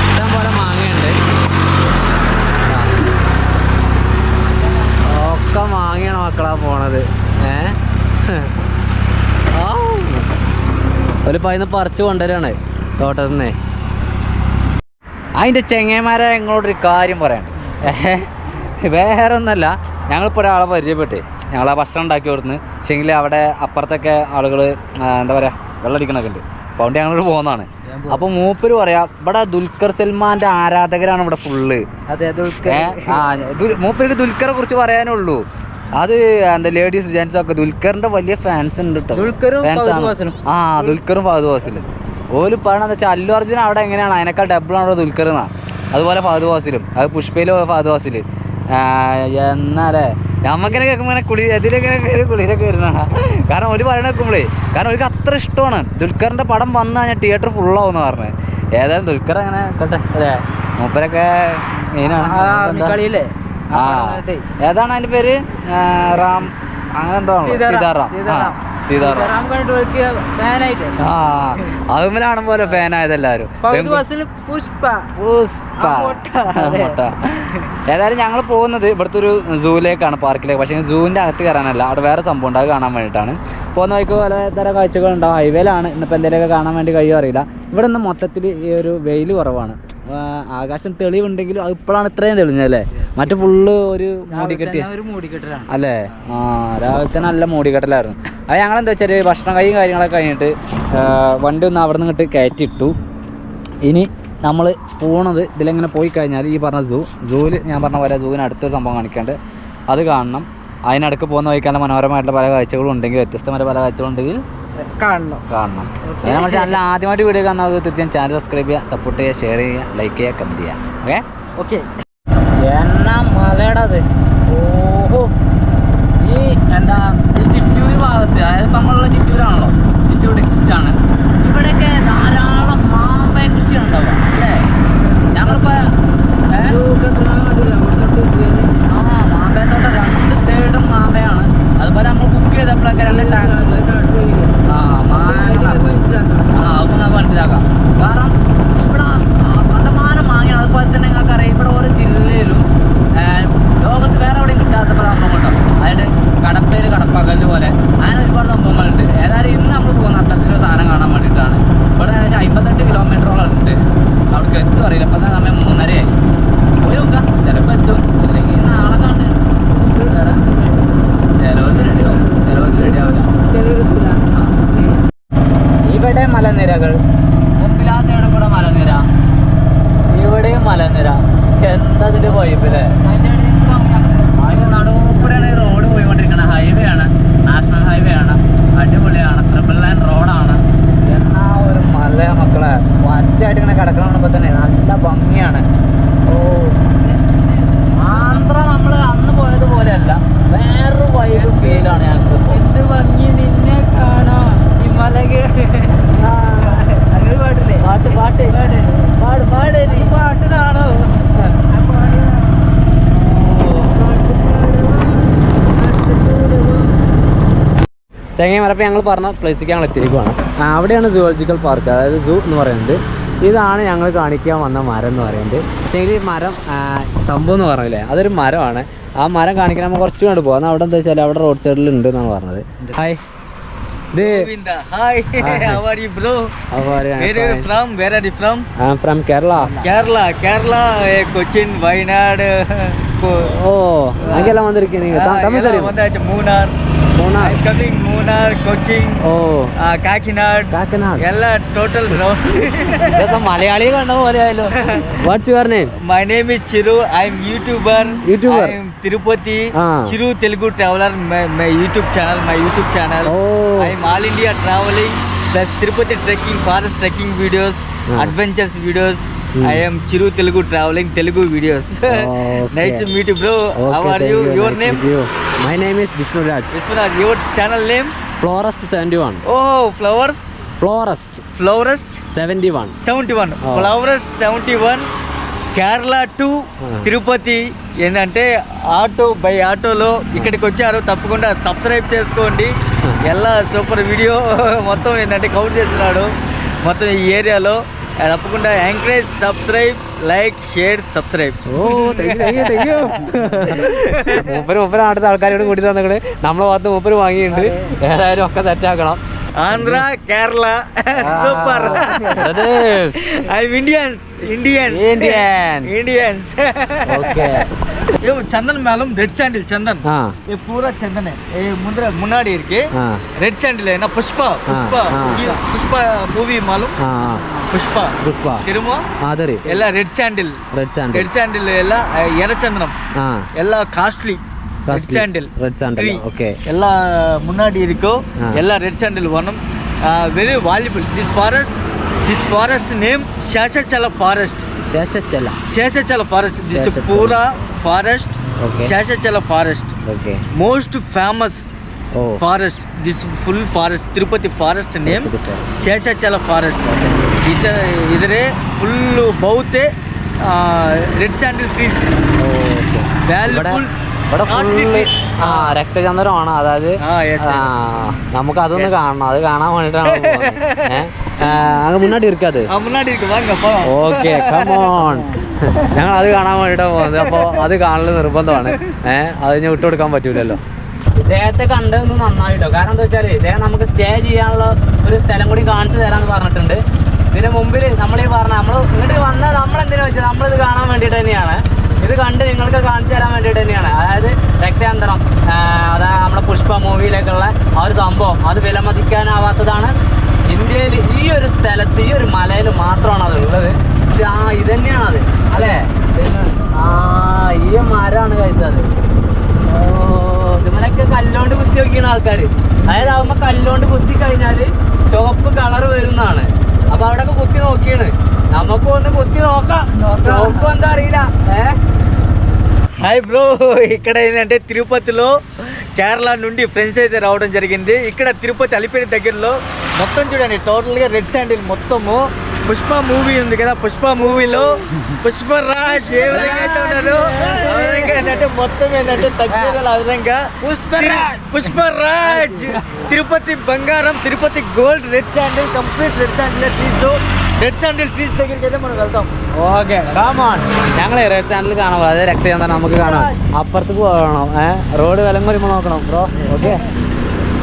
ഇഷ്ടം പോലെ മാങ്ങയുണ്ട്. ഒക്കെ മാങ്ങയാണ് മക്കളാ പോണത്. ഒരു പതിന്ന് പറിച്ച് കൊണ്ടുവരാണ് തോട്ടത്തിൽ നിന്നേ. അതിൻ്റെ ചെങ്ങന്മാരെ ഞങ്ങളോടൊരു കാര്യം പറയണ്ട. വേറെ ഒന്നല്ല, ഞങ്ങളിപ്പോൾ ഒരാളെ പരിചയപ്പെട്ട് ഞങ്ങളാ ഭക്ഷണം ഉണ്ടാക്കി കൊടുന്ന്. പക്ഷേങ്കിൽ അവിടെ അപ്പുറത്തൊക്കെ ആളുകൾ എന്താ പറയുക വെള്ളം അടിക്കണൊക്കെ ഉണ്ട്. അപ്പോൾ അതുകൊണ്ട് ഞങ്ങളോട് പോകുന്നതാണ്. അപ്പോൾ മൂപ്പര് പറയാം ഇവിടെ ദുൽഖർ സൽമാൻ്റെ ആരാധകരാണ് ഇവിടെ ഫുള്ള്. അതെ, മൂപ്പർക്ക് ദുൽഖറെ കുറിച്ച് പറയാനുള്ളൂ. അത് എന്താ ലേഡീസ് ജെൻസും ഒക്കെ ദുൽഖറിന്റെ വലിയ ഫാൻസ് ഉണ്ട് കേട്ടോ. ദുൽഖറും ഫഹദ് ഫാസിലും ഓല് പറയണെന്ന് വെച്ചാൽ അല്ലു അർജുൻ അവിടെ എങ്ങനെയാണ് അതിനേക്കാൾ ഡബിളാണോ ദുൽഖർ എന്നാ. അതുപോലെ ഫഹദ് ഫാസിലും, അത് പുഷ്പയിലും ഫഹദ് ഫാസിൽ. എന്നാലേ നമുക്കിനെ കേൾക്കുമ്പോൾ എതിലെങ്ങനെ കുളിരൊക്കെ വരുന്നതാണ്. കാരണം ഒരു പറയണ വെക്കുമ്പോഴേ, കാരണം അവർക്ക് അത്ര ഇഷ്ടമാണ് ദുൽഖറിന്റെ പടം വന്നു കഴിഞ്ഞാൽ തിയേറ്റർ ഫുള്ളാവുമെന്ന് പറഞ്ഞത്. ഏതായാലും ദുൽഖർ അങ്ങനെ കേട്ടെ അല്ലേ, മൂപ്പരൊക്കെ മെയിനാണ്. ആ ഏതാണ് അതിന്റെ പേര്? റാം അങ്ങനെ എന്തോ സീതാറാം. അതുമലാണ് പോലെ ഫാനായതെല്ലാരും. ഏതായാലും ഞങ്ങൾ പോകുന്നത് ഇവിടുത്തെ ഒരു സൂവിലേക്കാണ്, പാർക്കിലേക്ക്. പക്ഷേ സൂവിൻ്റെ അകത്ത് കയറാനല്ല, അവിടെ വേറെ സംഭവം ഉണ്ട്, അത് കാണാൻ വേണ്ടിയിട്ടാണ്. പോകുന്ന വഴിക്ക് പലതരം കാഴ്ചകളുണ്ടാവും. ഹൈവേയിലാണ്. ഇന്നിപ്പോൾ എന്തെങ്കിലുമൊക്കെ കാണാൻ വേണ്ടി കഴിയുമോ അറിയില്ല. ഇവിടെ നിന്ന് മൊത്തത്തിൽ ഈ ഒരു വെയിൽ കുറവാണ്. ആകാശം തെളിവുണ്ടെങ്കിലും അത് ഇപ്പോഴാണ് ഇത്രയും തെളിഞ്ഞല്ലേ. മറ്റു ഫുള്ള് ഒരു മൂടിക്കെട്ടിലാണ് അല്ലേ. രാവിലെ തന്നെ നല്ല മൂടിക്കെട്ടലായിരുന്നു. അത് ഞങ്ങളെന്താ വെച്ചാൽ ഭക്ഷണം കാര്യങ്ങളൊക്കെ കഴിഞ്ഞിട്ട് വണ്ടി ഒന്ന് അവിടെ നിന്ന് ഇങ്ങോട്ട് കയറ്റിയിട്ടു. ഇനി നമ്മൾ പോണത് ഇതിലെങ്ങനെ പോയി കഴിഞ്ഞാൽ ഈ പറഞ്ഞ സൂവിൽ ഞാൻ പറഞ്ഞ പോലെ സൂവിന് അടുത്തൊരു സംഭവം കാണിക്കാണ്ട് അത് കാണണം. അതിനടുക്ക് പോകുന്ന വഴിക്കാനുള്ള മനോഹരമായിട്ടുള്ള പല കാഴ്ചകളും ഉണ്ടെങ്കിൽ, വ്യത്യസ്തമായ പല കാഴ്ചകളുണ്ടെങ്കിൽ കാണണം. നമ്മുടെ ചാനൽ ആദ്യമായിട്ട് വീഡിയോ കാണുന്നത് തീർച്ചയായും ചാനൽ സബ്സ്ക്രൈബ് ചെയ്യുക, സപ്പോർട്ട് ചെയ്യുക, ഷെയർ ചെയ്യുക, ലൈക്ക് ചെയ്യുക, കമൻറ്റ് ചെയ്യുക. ഓക്കെ. എന്നാ മലയുടേത്. ഓഹോ, ഈ എന്താ ഈ ചിറ്റൂർ ഭാഗത്ത്, അതായത് ഇപ്പം നമ്മളുള്ള ചിറ്റൂരാണല്ലോ, ചിറ്റൂർ ഡിസ്ട്രിക്റ്റാണ്. ഇവിടെയൊക്കെ ധാരാളം മാമ്പഴ കൃഷിയാണ് ഉണ്ടാവുക അല്ലേ. ഞങ്ങളിപ്പോൾ മാമ്പഴത്തോട്ടം 2 സൈഡും മാമ്പഴമാണ്. അതുപോലെ നമ്മൾ കുക്ക് ചെയ്തപ്പോഴൊക്കെ 2 ടാങ്ക് അതൊക്കെ നമുക്ക് മനസ്സിലാക്കാം. കാരണം ഇവിടെ കണ്ടമാനം മാങ്ങയാണ്. അതുപോലെ തന്നെ നിങ്ങൾക്കറിയാം ഇവിടെ ഓരോ ജില്ലയിലും ലോകത്ത് വേറെ എവിടെയും കിട്ടാത്ത പല സംഭവങ്ങളുണ്ടാവും. അതായത് കടപ്പേര്, കടപ്പകല് പോലെ അങ്ങനെ ഒരുപാട് സംഭവങ്ങളുണ്ട്. ഏതായാലും ഇന്ന് നമ്മൾ പോകുന്ന അത്തരത്തിലൊരു സാധനം കാണാൻ വേണ്ടിയിട്ടാണ്. ഇവിടെ ഏകദേശം 58 കിലോമീറ്ററോളം ഉണ്ട്. ചെങ്ങൈമല ഞങ്ങൾ പറഞ്ഞ പ്ലേസിലേക്ക് ഞങ്ങൾ എത്തിയിരിക്കുകയാണ്. അവിടെയാണ് സുവോളജിക്കൽ പാർക്ക്, അതായത് സൂ എന്ന് പറയുന്നത്. ഇതാണ് ഞങ്ങൾ കാണിക്കാൻ വന്ന മരം എന്ന് പറയുന്നത്. പക്ഷേ ഈ മരം സംഭവം എന്ന് പറഞ്ഞില്ലേ, അതൊരു മരമാണ്. ആ മരം കാണിക്കാൻ നമ്മൾ കുറച്ചും കൂടെ പോകാം. അവിടെ എന്താ വെച്ചാൽ അവിടെ റോഡ് സൈഡിൽ ഉണ്ട് എന്നാണ് പറഞ്ഞത്. Hi, Hi, how are you, bro? Where are you from? Where are you from? I'm from Kerala. Kerala, Cochin, Wayanad. ഓ, അങ്ങെല്ലാം വന്നിരിക്കുന്നു. തമിഴ് തരും. Munnar. Munnar. I'm coming Munnar, Cochin. Oh, Kakinad. Ella total round. ഇതൊക്കെ മലയാളി കണ്ട പോലെ ആയല്ലോ. What's your name? My name is Chiru. I'm YouTuber. I'm Tirupati. Chiru Telugu Traveler. My YouTube channel. Oh. I'm all India traveling. Plus Tirupati trekking, forest trekking videos, adventures videos. I am Chiru Telugu traveling Telugu videos. Okay. Nice to meet you, bro. Okay, How are you? Your nice name? to meet you. My name is Vishnuraj. Viswanatha. Your channel name? Florist 71. Oh, Flowers. Florist 71. 71. Oh. Flowers 71. Kerala to Tirupati ఏంటంటే ఆటోలో ఇక్కడికి వచ్చారు. తప్పకుండా subscribe చేసుకోండి. ఎలా super video మొత్తం ఏంటంటే cover చేస్తున్నాడు మొత్తం ఈ ఏరియాలో. తప్పకుండా encourage, subscribe, like, share, subscribe. മൂപ്പര് അടുത്ത ആൾക്കാരോട് കൂടി തന്നിട്ട് നമ്മളെ ഭാഗത്ത് മൂപ്പര് വാങ്ങിയിട്ടുണ്ട്. ഏതായാലും ഒക്കെ സെറ്റാക്കണം. Andhra, Kerala, super. Indians. Okay. ये चंदन मैलम रेड सैंडल चंदन. ये पूरा चंदन है. ये मुन्नाडी इरुक्के रेड सैंडल है ना. पुष्पा मूवी मालूम? पुष्पा तिरुमा आदरी ಎಲ್ಲ ರೆಡ್ ಸ್ಯಾಂಡಲ್ ಎಲ್ಲ ಎರ ಚಂದನಂ ಎಲ್ಲ ಕಾಸ್ಟ್ಲಿ. ரெட் சாண்டில் ஓகே ಎಲ್ಲ முன்னாடி இருக்கோ ಎಲ್ಲ ரெட் சாண்டில் வனம். Very valuable. this forest name Sheshachala forest. This pura forest. Sheshachala forest. Most famous forest. This full forest Tirupati forest name Sheshachala forest. idare full both red sandal trees. Valuable. രക്തചന്ദ്രമാണ്. അതായത് നമുക്ക് അതൊന്ന് കാണണം. അത് കാണാൻ വേണ്ടിട്ടാണ് അങ്ങ് മുന്നാടി ഇരിക്കാത്. Okay, come on. ഞങ്ങൾ അത് കാണാൻ വേണ്ടിട്ടാണ് പോകുന്നത്. അപ്പോൾ അത് കാണൽ നിർബന്ധമാണ്. അത് ഞാൻ വിട്ടുകൊടുക്കാൻ പറ്റൂലല്ലോ. ഇദ്ദേഹത്തെ കണ്ടതൊന്ന് നന്നായിട്ടോ. കാരണം എന്താ വെച്ചാൽ ഇദ്ദേഹം നമുക്ക് സ്റ്റേ ചെയ്യാനുള്ള ഒരു സ്ഥലം കൂടി കാണിച്ചു തരാമെന്ന് പറഞ്ഞിട്ടുണ്ട്. ഇതിന് മുമ്പിൽ നമ്മൾ നമ്മൾ ഇങ്ങോട്ട് വന്നാൽ നമ്മളെന്തിനാ വെച്ചാൽ നമ്മളിത് കാണാൻ വേണ്ടിയിട്ട് തന്നെയാണ്. ഇത് കണ്ട് നിങ്ങൾക്ക് കാണിച്ചു തരാൻ വേണ്ടിയിട്ട് തന്നെയാണ്. അതായത് രക്തചന്ദ്രം, അതായത് നമ്മുടെ പുഷ്പ മൂവിയിലേക്കുള്ള ആ ഒരു സംഭവം, അത് വിലമതിക്കാനാവാത്തതാണ്. ഇന്ത്യയിൽ ഈ ഒരു സ്ഥലത്ത്, ഈ ഒരു മലയിൽ മാത്രമാണ് അത് ഉള്ളത്. ഇത് തന്നെയാണത് അല്ലേ? ഈ മരമാണ് കഴിച്ചത്. ഇതിമലൊക്കെ കല്ലുകൊണ്ട് കുത്തി വെക്കുകയാണ് ആൾക്കാർ. അതായത് ആകുമ്പോൾ കല്ലുകൊണ്ട് കുത്തി കഴിഞ്ഞാൽ ചുവപ്പ് കളർ വരുന്നതാണ്. അപ്പൊ അവിടെയൊക്കെ കുത്തി നോക്കിയാണ്. നമുക്കും ഒന്ന് കുത്തി നോക്കാം. നോക്കും എന്താ അറിയില്ല. హాయ్ బ్రో, ఇక్కడ ఏంటంటే తిరుపతిలో కేరళ నుండి ఫ్రెండ్స్ అయితే రావడం జరిగింది. ఇక్కడ తిరుపతి అలిపిరి దగ్గరలో మొత్తం చూడండి టోటల్గా రెడ్ శాండిల్ మొత్తము. పుష్ప మూవీ ఉంది కదా, పుష్ప మూవీలో పుష్పరాజ్ ఏ విధంగా అయితే ఉన్నారో ఏంటంటే మొత్తం ఏంటంటే తగ్గల ఆ విధంగా పుష్పరాజ్ తిరుపతి బంగారం, Tirupati gold, red sandal, complete red sandal trees. Red sandal trees దగ్గరికి అయితే మనం వెళ్తాం. Okay, come on. ഞങ്ങൾ റെഡ് സാൻഡിൽ കാണാം. അതായത് രക്തചന്ദ്രൻ നമുക്ക് കാണാം. അപ്പുറത്ത് പോകണം. റോഡ് വിലം വരുമ്പോൾ നോക്കണം ബ്രോ. Okay,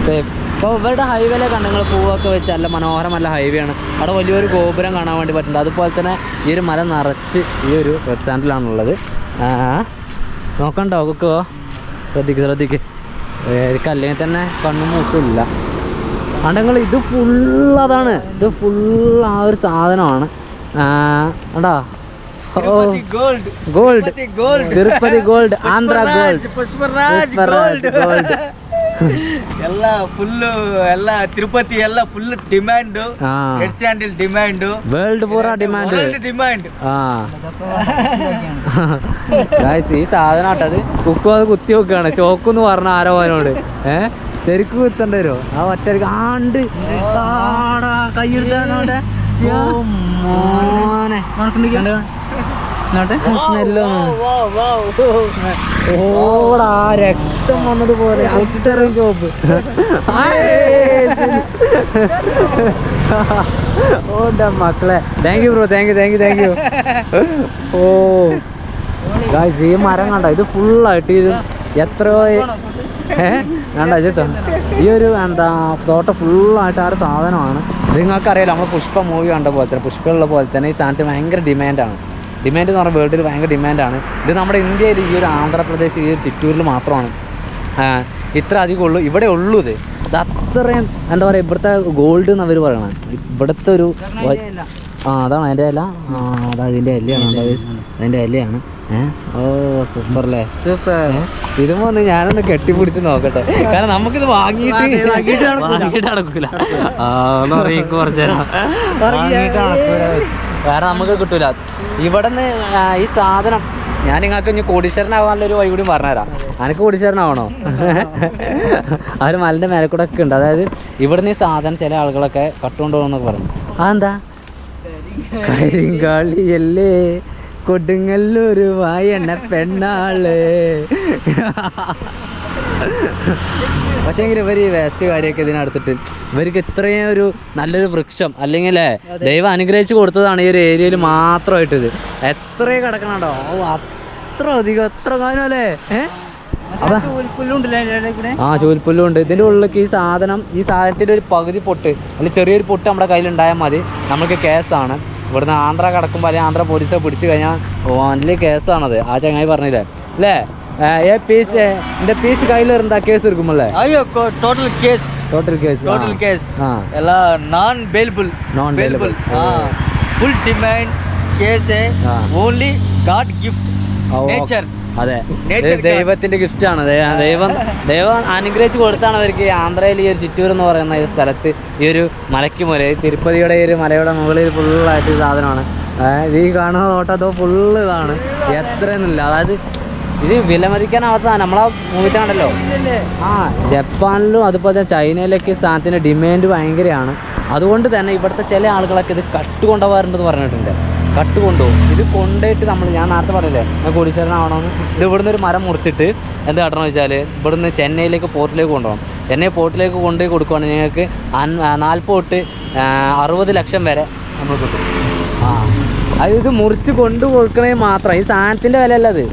safe. അപ്പോൾ ഇവരുടെ ഹൈവേയിലെ കണ്ടങ്ങൾ പൂവൊക്കെ വെച്ച് നല്ല മനോഹരമല്ല ഹൈവേ ആണ്. അവിടെ വലിയൊരു ഗോപുരം കാണാൻ വേണ്ടി പറ്റുന്നുണ്ട്. അതുപോലെ തന്നെ ഈ ഒരു മരം നിറച്ച് ഈ ഒരു റെഡ് സാൻഡിലാണുള്ളത്. നോക്കണ്ടോ ഒക്കെ ശ്രദ്ധിക്ക്. അല്ലെങ്കിൽ തന്നെ കണ്ണും മൂക്കില്ല. അണ്ടങ്ങൾ ഇത് ഫുള്ളതാണ്. ഇത് ഫുൾ ആ ഒരു സാധനമാണ്. കണ്ടോ? Gold, Tirupati gold, Andhra gold, Pushparaj gold. ಎಲ್ಲ ಫುಲ್ ಎಲ್ಲ ತಿರುಪತಿ ಎಲ್ಲ full demand. Red sandal demand, world പൂറ ഡിമാൻഡ്. ഈ സാധനം ആട്ടത് കുക്കും അത് കുത്തി വെക്കുകയാണ്. ചോക്കെന്ന് പറഞ്ഞ ആരോ അവനോട് ശരിക്കും കുത്തേണ്ടി വരുമോ? ആ ഒറ്റ ആണ്ട് കൈയെടുത്താണോടെ എന്നിട്ട് സ്മെല്ലൊന്നും ഓടാ രക്തം വന്നതുപോലെ ഒട്ടറിയും ചോപ്പ് ഓടാ മക്കളെ. Thank you bro, thank you. Oh guys, ഈ മരം കണ്ട, ഇത് ഫുള്ളായിട്ട് ഇത് എത്രയോ വേണ്ട ചേട്ടോ, ഈ ഒരു എന്താ തോട്ടം ഫുള്ളായിട്ട് ആ ഒരു സാധനമാണ്. ഇത് നിങ്ങൾക്കറിയാലോ, നമ്മൾ പുഷ്പ മൂവി കണ്ട പോലെ തന്നെ, പുഷ്പയുള്ള പോലെ തന്നെ ഈ സാധനത്തിന് ഭയങ്കര ഡിമാൻഡാണ്. ഡിമാൻഡ് എന്ന് പറഞ്ഞാൽ വേൾഡിൽ ഭയങ്കര ഡിമാൻഡാണ്. ഇത് നമ്മുടെ ഇന്ത്യയിൽ ഈ ഒരു ആന്ധ്രാപ്രദേശ് ഈ ഒരു ചിറ്റൂരിൽ മാത്രമാണ് ഇത്ര അധികം ഉള്ളൂ, ഇവിടെ ഉള്ളൂ. ഇത് അത്രയും എന്താ പറയുക, ഇവിടുത്തെ ഗോൾഡ് എന്ന് അവർ പറയണം. ഇവിടുത്തെ ഒരു അതാണ് അതിൻ്റെ ഇല. അതാ ഇതിൻ്റെ ഇലയാണ്, അതിൻ്റെ ഇലയാണ്. ഓ സൂപ്പർ അല്ലേ, സൂപ്പർ. ഇതുമ്പോ ഒന്ന് ഞാനൊന്ന് കെട്ടിപ്പിടിച്ച് നോക്കട്ടെ, കാരണം നമുക്കിത് വാങ്ങിയിട്ട് നടക്കൂല. ഒന്ന് അറിയിക്കും കുറച്ച് നേരം, വാങ്ങിയിട്ട് നടക്കൂല, കാരണം നമുക്ക് കിട്ടൂല. ഇവിടെ നിന്ന് ഈ സാധനം ഞാൻ നിങ്ങൾക്ക് ഇനി കോടീശ്വരനാവാനുള്ളൊരു വഴി കൂടി പറഞ്ഞുതരാം. എനിക്ക് കോടീശ്വരനാവണോ? ആ ഒരു മലൻ്റെ മേലെ കൂടെ ഒക്കെ ഉണ്ട്. അതായത് ഇവിടുന്ന് ഈ സാധനം ചില ആളുകളൊക്കെ കട്ടുകൊണ്ടുപോകുന്നൊക്കെ പറഞ്ഞു. അതെന്താ? കരിങ്കാളിയല്ലേ കൊടുങ്ങല്ലൂര് വായണ പെണ്ണാള്. പക്ഷേ എങ്കിൽ ഇവർ ഈ വേസ്റ്റ് കാര്യമൊക്കെ ഇതിനടുത്തിട്ട് ഇവർക്ക് ഇത്രയും ഒരു നല്ലൊരു വൃക്ഷം അല്ലെങ്കിൽ ദൈവം അനുഗ്രഹിച്ച് കൊടുത്തതാണ് ഈ ഒരു ഏരിയയിൽ മാത്രമായിട്ടിത്. എത്രയും കിടക്കണോ, അത്ര അധികം, എത്ര കാലം അല്ലേ. ചൂൽപ്പുല്ലും ഉണ്ട് ഇതിൻ്റെ ഉള്ളിലേക്ക്. ഈ സാധനത്തിൻ്റെ ഒരു പകുതി പൊട്ട് അല്ലെങ്കിൽ ചെറിയൊരു പൊട്ട് നമ്മുടെ കയ്യിലുണ്ടായാൽ മതി, നമുക്ക് കേസാണ്. ഇവിടുന്ന് ആന്ധ്ര കിടക്കുമ്പോൾ അല്ലെങ്കിൽ ആന്ധ്ര പോലീസെ പിടിച്ചു കഴിഞ്ഞാൽ ഓൺലി കേസാണത്. ആ ചങ്ങായി പറഞ്ഞില്ലേ അല്ലേ, இந்த பீஸ் கையில இருந்தா கேஸ் இருக்கும்ல? ஐயோ டோட்டல் கேஸ் எல்லாம் non payable full demand case only God gift nature. അതെ, ദൈവത്തിന്റെ ഗിഫ്റ്റ് ആണ്. ദൈവം അനുഗ്രഹിച്ച് കൊടുത്താണ് അവർക്ക് ആന്ധ്രയിൽ ഈ ഒരു ചിറ്റൂർ എന്ന് പറയുന്ന ഈ സ്ഥലത്ത് ഈ ഒരു മലയ്ക്ക് മുല, തിരുപ്പതിയുടെ ഈ ഒരു മലയുടെ മുകളിൽ ഫുള്ളായിട്ട് ഈ സാധനമാണ്. ഈ കാണുന്ന തോട്ടത്തോ ഫുള്ള് ഇതാണ്, എത്രയെന്നില്ല. അതായത് ഇത് വിലമതിക്കാനാവാത്തതാണ്. നമ്മളെ മൂവിട്ടാണല്ലോ ജപ്പാനിലും അതുപോലെ തന്നെ ചൈനയിലൊക്കെ സാധനത്തിന് ഡിമാൻഡ് ഭയങ്കരമാണ്. അതുകൊണ്ട് തന്നെ ഇവിടുത്തെ ചില ആളുകളൊക്കെ ഇത് കട്ടുകൊണ്ടുപോകാറുണ്ടെന്ന് പറഞ്ഞിട്ടുണ്ട്. കട്ടുകൊണ്ടുപോകും. ഇത് കൊണ്ടുപോയിട്ട് ഞാൻ നേരത്തെ പറഞ്ഞില്ലേ കോടീശ്വരനാവണമെന്ന്. ഇത് ഇവിടുന്ന് ഒരു മരം മുറിച്ചിട്ട് എന്ത് കാട്ടണമെന്ന് വെച്ചാൽ ഇവിടുന്ന് ചെന്നൈയിലേക്ക് പോർട്ടിലേക്ക് കൊണ്ടുപോകണം. ചെന്നൈ പോർട്ടിലേക്ക് കൊണ്ടുപോയി കൊടുക്കുകയാണെങ്കിൽ നിങ്ങൾക്ക് 40 തൊട്ട് 60 ലക്ഷം വരെ നമ്മൾ കിട്ടും. അത് ഇത് മുറിച്ച് കൊണ്ടു കൊടുക്കണേ മാത്രം. ഈ സാധനത്തിൻ്റെ വിലയല്ല അത്,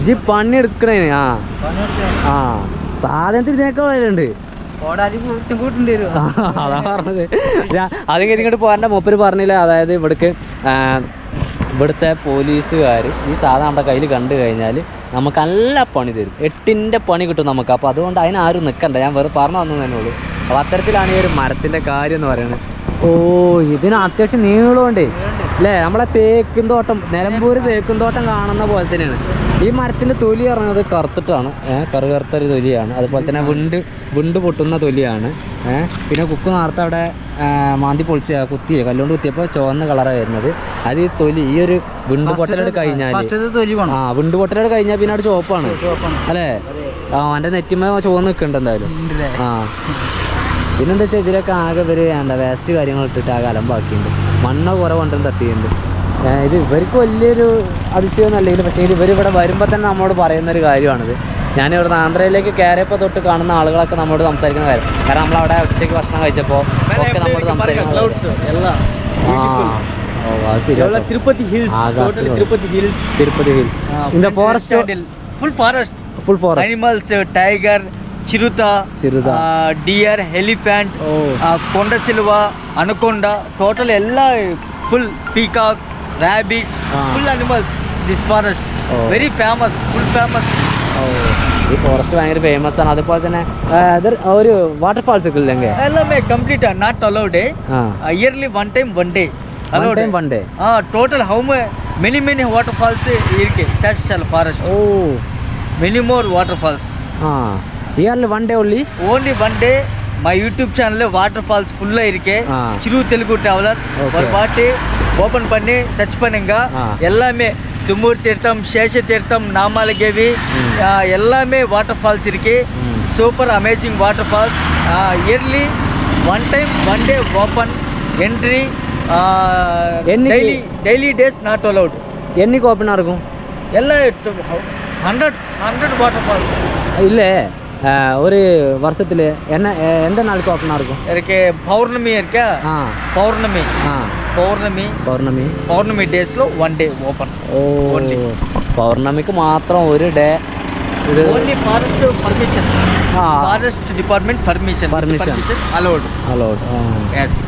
ഇത് പണി എടുക്കണേന്. സാധനത്തിന് ഇതിനൊക്കെ വിലയുണ്ട്. അതാ പറഞ്ഞത്. അതിങ്ങനെ ഇങ്ങോട്ട് പോകാൻ്റെ മൂപ്പര് പറഞ്ഞില്ല. അതായത് ഇവിടുത്തെ പോലീസുകാർ ഈ സാധനം നമ്മുടെ കയ്യിൽ കണ്ടു കഴിഞ്ഞാൽ നമുക്ക് നല്ല പണി തരും, 8ൻ്റെ പണി കിട്ടും നമുക്ക്. അപ്പോൾ അതുകൊണ്ട് അതിനാരും നിൽക്കണ്ട, ഞാൻ വെറുതെ പറഞ്ഞു തന്നു തന്നെ ഉള്ളൂ. അപ്പോൾ അത്തരത്തിലാണ് ഈ ഒരു മരത്തിൻ്റെ കാര്യം എന്ന് പറയുന്നത്. ഓ, ഇതിന് അത്യാവശ്യം നീളമുണ്ട് അല്ലേ. നമ്മളെ തേക്കും തോട്ടം, നിലമ്പൂർ തേക്കും തോട്ടം കാണുന്ന പോലെ തന്നെയാണ്. ഈ മരത്തിൻ്റെ തൊലി ഇറങ്ങുന്നത് കറുത്തിട്ടാണ്, കറുകറുത്തൊരു തൊലിയാണ്. അതുപോലെ തന്നെ വിണ്ട് പൊട്ടുന്ന തൊലിയാണ്. പിന്നെ കുക്ക് നേരത്തെ അവിടെ മാന്തി പൊളിച്ച് കല്ലുകൊണ്ട് കുത്തിയപ്പോൾ ചുവന്ന കളറാണ് വരുന്നത്. അത് ഈ തൊലി, ഈ ഒരു വിണ്ട് പൊട്ടലോട് കഴിഞ്ഞാൽ വിണ്ട് പൊട്ടലോട് കഴിഞ്ഞാൽ പിന്നെ അവിടെ ചുവപ്പാണ് അല്ലേ. അവൻ്റെ നെറ്റിമ ചുവന്ന് നിൽക്കുന്നുണ്ട് എന്തായാലും. പിന്നെന്താ വെച്ചാൽ ഇതിലൊക്കെ ആകെ വേസ്റ്റ് കാര്യങ്ങൾ ഇട്ടിട്ട് ആകെ അലമ്പാക്കിയിട്ടുണ്ട്. മണ്ണ കുറേ കൊണ്ടും തട്ടിയിട്ടുണ്ട്. ഇത് ഇവർക്ക് വലിയൊരു അതിശയമൊന്നും അല്ലെങ്കിൽ, പക്ഷേ ഇവരിവിടെ വരുമ്പോൾ തന്നെ നമ്മോട് പറയുന്നൊരു കാര്യമാണിത്. ഞാനിവിടുന്ന് ആന്ധ്രയിലേക്ക് കയറിയപ്പോൾ തൊട്ട് കാണുന്ന ആളുകളൊക്കെ നമ്മളോട് സംസാരിക്കുന്ന കാര്യം. കാരണം നമ്മളവിടെ ഉച്ചയ്ക്ക് ഭക്ഷണം കഴിച്ചപ്പോൾ ഒക്കെ നമ്മോട് സംസാരിക്കുന്ന തിരുപ്പതി ഹിൽസ് இந்த forest full forest animals, tiger, chiruta, deer, elephant, konda silva, anaconda, total ella full peacock, rabbit, full animals. This forest very famous, full famous. ഈ ഫോറസ്റ്റ് ഭയങ്കര ഫേമസ് ആണ്. അതുപോലെ തന്നെ ഒരു വാട്ടർഫാൾസ് ഒക്കെ ഇല്ലെങ്കിൽ எல்லாமே complete not allowed. Yearly one day allowed. one day total how many waterfalls irke Sashal forest. Many more waterfalls. Yearly one day only one day. My YouTube channel waterfalls full irke. Chiru Telugu traveler ஒரு பாட்டு open பண்ணி search பண்ணுங்க. எல்லாமே தும்மூர் தீர்த்தம், சேஷ தீர்த்தம், நாமாலகேவி எல்லாமே waterfalls இருக்கு. Super amazing waterfalls. Early one day open entry. Daily days not allowed. என்னைக்கு ஓப்பனாக இருக்கும்? ಎಲ್ಲ 100 வாட்டர்ஃபால்ஸ் இல்லை ஒரு வருஷத்தில் எந்த நாளுக்கு ஓப்பனாக இருக்கும்? இருக்கு பௌர்ணமி இருக்கா? பௌர்ணமி పౌర్ణమి పౌర్ణమి పౌర్ణమి డేస్లో 1 day ఓపెన్. ఓన్లీ పౌర్ణమికి మాత్రం ഒരു ഡേ. ഇത് only forest permission, forest department permission allowed. Yes.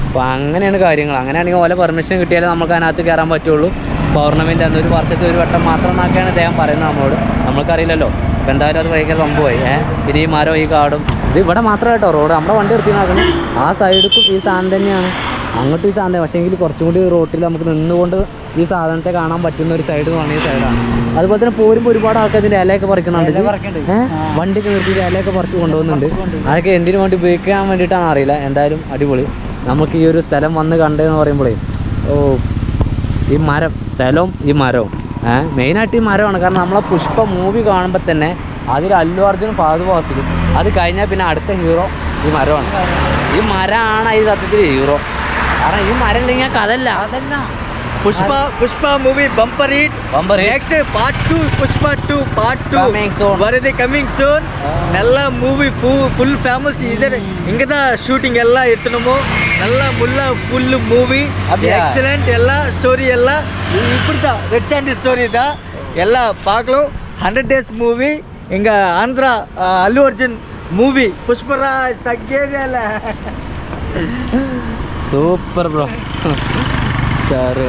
അപ്പോൾ അങ്ങനെയാണ് കാര്യങ്ങൾ. അങ്ങനെയാണെങ്കിൽ ഓല പെർമിഷൻ കിട്ടിയാലേ നമുക്ക് അതിനകത്ത് കയറാൻ പറ്റുള്ളൂ. പൗർണമിൻ്റെ അന്ന് ഒരു വർഷത്തിൽ ഒരു വട്ടം മാത്രം എന്നൊക്കെയാണ് അദ്ദേഹം പറയുന്നത് നമ്മളോട്. നമ്മൾക്കറിയില്ലല്ലോ. അപ്പോൾ എന്തായാലും അത് ഭയങ്കര സംഭവമായി. പിന്നെ ഈ മരം ഈ കാടും ഇത് ഇവിടെ മാത്രമേ കേട്ടോ റോഡ്. നമ്മുടെ വണ്ടി നിർത്തി നോക്കണം. ആ സൈഡിക്കും ഈ സാധനം തന്നെയാണ്, അങ്ങോട്ടും ഈ സാധനം. പക്ഷേ എങ്കിൽ കുറച്ചും കൂടി റോട്ടിൽ നമുക്ക് നിന്നുകൊണ്ട് ഈ സാധനത്തെ കാണാൻ പറ്റുന്ന ഒരു സൈഡ് എന്ന് പറഞ്ഞ ഈ സൈഡാണ്. അതുപോലെ തന്നെ പോരുമ്പോൾ ഒരുപാട് ആൾക്കാർ ഇതിൻ്റെ ഇലയൊക്കെ പറിക്കുന്നുണ്ട്. വണ്ടിയൊക്കെ നിർത്തിയിട്ട് ഇലയൊക്കെ പറിച്ച് കൊണ്ടുപോകുന്നുണ്ട്. അതൊക്കെ എന്തിനു വേണ്ടി ഉപയോഗിക്കാൻ വേണ്ടിയിട്ടാണ് അറിയില്ല. എന്തായാലും അടിപൊളി. നമുക്ക് ഈ ഒരു സ്ഥലം വന്ന് കണ്ടതെന്ന് പറയുമ്പോഴേ ഈ മരം, സ്ഥലവും ഈ മരവും മെയിനായിട്ട് ഈ മരമാണ്. കാരണം നമ്മളെ പുഷ്പ മൂവി കാണുമ്പോൾ തന്നെ അതിൽ അല്ലു അർജുനും ഫഹദ് ഫാസിലും, അത് കഴിഞ്ഞാൽ പിന്നെ അടുത്ത ഹീറോ ഈ മരമാണ്. ഈ മരമാണ് ഈ സത്യത്തിൽ ഹീറോ. കാരണം ഈ മരം ഇല്ലെങ്കിൽ കഥല്ല. Pushpa movie bumper hit. Next part 2 Pushpa 2 part 2 வருது coming soon. நல்ல மூவி ஃபுல் ஃபேமஸ். இதர் இங்க தான் ஷூட்டிங் எல்லாம் எடுத்துனோமோ. நல்ல ஃபுல் மூவி எக்ஸலென்ட். எல்லா ஸ்டோரி எல்லாம் இப்படிதான் ரெட் சாண்டி ஸ்டோரி தான். எல்லாம் பார்க்கலாம். 100 days மூவி. இங்க ஆந்திரா அல்லு அர்ஜுன் மூவி புஷ்பராஜ் சக்கேல സൂപ്പർ ബ്രോ. സാറ്